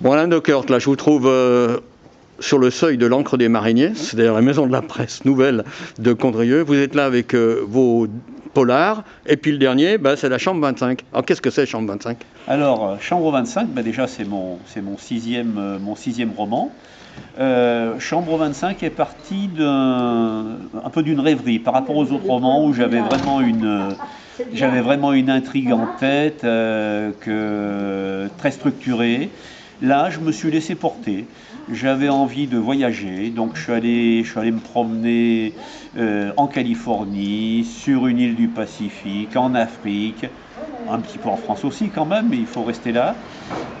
Bon, Alain Decœurt, là, je vous trouve sur le seuil de l'Ancre des Mariniers, c'est-à-dire la maison de la presse nouvelle de Condrieu. Vous êtes là avec vos polars, et puis le dernier, c'est la Chambre 25. Alors, qu'est-ce que c'est, Chambre 25? Alors, Chambre 25, déjà c'est mon sixième roman. Chambre 25 est parti un peu d'une rêverie par rapport aux autres romans où j'avais vraiment une intrigue en tête, très structurée. Là, je me suis laissé porter. J'avais envie de voyager, donc je suis allé me promener en Californie, sur une île du Pacifique, en Afrique, un petit peu en France aussi quand même, mais il faut rester là.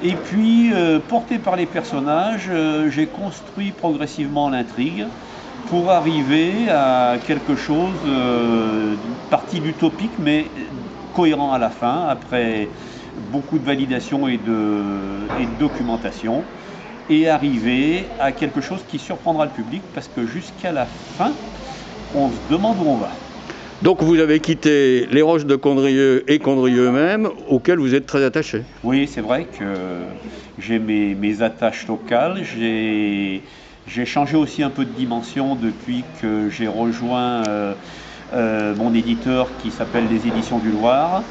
Et puis, porté par les personnages, j'ai construit progressivement l'intrigue pour arriver à quelque chose, partie d'utopique, mais cohérent à la fin, après beaucoup de validation et de documentation, et arriver à quelque chose qui surprendra le public, parce que jusqu'à la fin, on se demande où on va. Donc vous avez quitté les Roches de Condrieu et Condrieu eux-mêmes, auxquels vous êtes très attaché. Oui, c'est vrai que j'ai mes attaches locales. J'ai changé aussi un peu de dimension depuis que j'ai rejoint mon éditeur qui s'appelle les Éditions du Loir,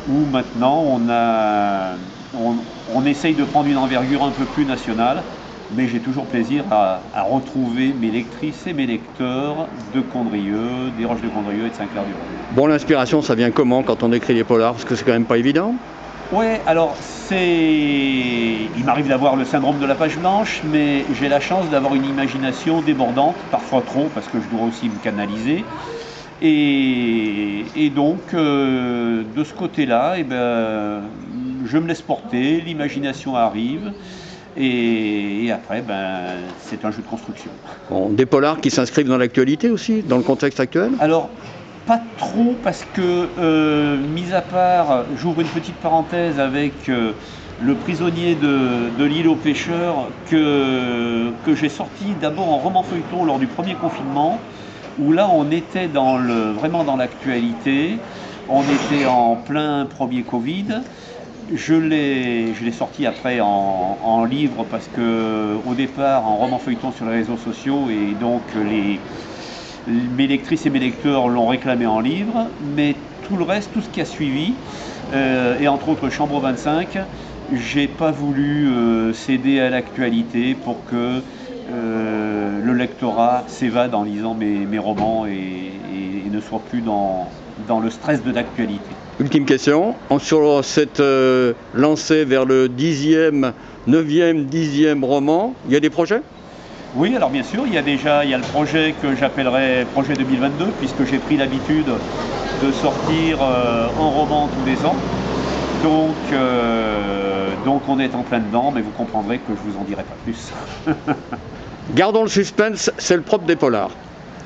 où maintenant on essaye de prendre une envergure un peu plus nationale. Mais j'ai toujours plaisir à retrouver mes lectrices et mes lecteurs de Condrieu, des Roches de Condrieu et de Saint-Clair-du-Rhône. Bon, l'inspiration, ça vient comment quand on écrit les polars? Parce que c'est quand même pas évident. Ouais, alors il m'arrive d'avoir le syndrome de la page blanche, mais j'ai la chance d'avoir une imagination débordante, parfois trop, parce que je dois aussi me canaliser. Et donc, de ce côté-là, je me laisse porter, l'imagination arrive. Et après, c'est un jeu de construction. Bon, des polars qui s'inscrivent dans l'actualité aussi, dans le contexte actuel? Alors, pas trop, parce que, mis à part, j'ouvre une petite parenthèse avec Le prisonnier de l'île aux pêcheurs, que j'ai sorti d'abord en roman feuilleton lors du premier confinement, où là on était vraiment dans l'actualité, on était en plein premier Covid. Je l'ai sorti après en livre parce que au départ en roman feuilleton sur les réseaux sociaux, et donc mes lectrices et mes lecteurs l'ont réclamé en livre, mais tout le reste, tout ce qui a suivi, et entre autres Chambre 25, j'ai pas voulu céder à l'actualité pour que le lectorat s'évade en lisant mes romans et ne soit plus dans le stress de l'actualité. Ultime question, sur cette lancée vers le 10e, 9e, 10e roman, il y a des projets? Oui, alors bien sûr, il y a le projet que j'appellerai projet 2022, puisque j'ai pris l'habitude de sortir un roman tous les ans. Donc on est en plein dedans, mais vous comprendrez que je vous en dirai pas plus. Gardons le suspense, c'est le propre des polars.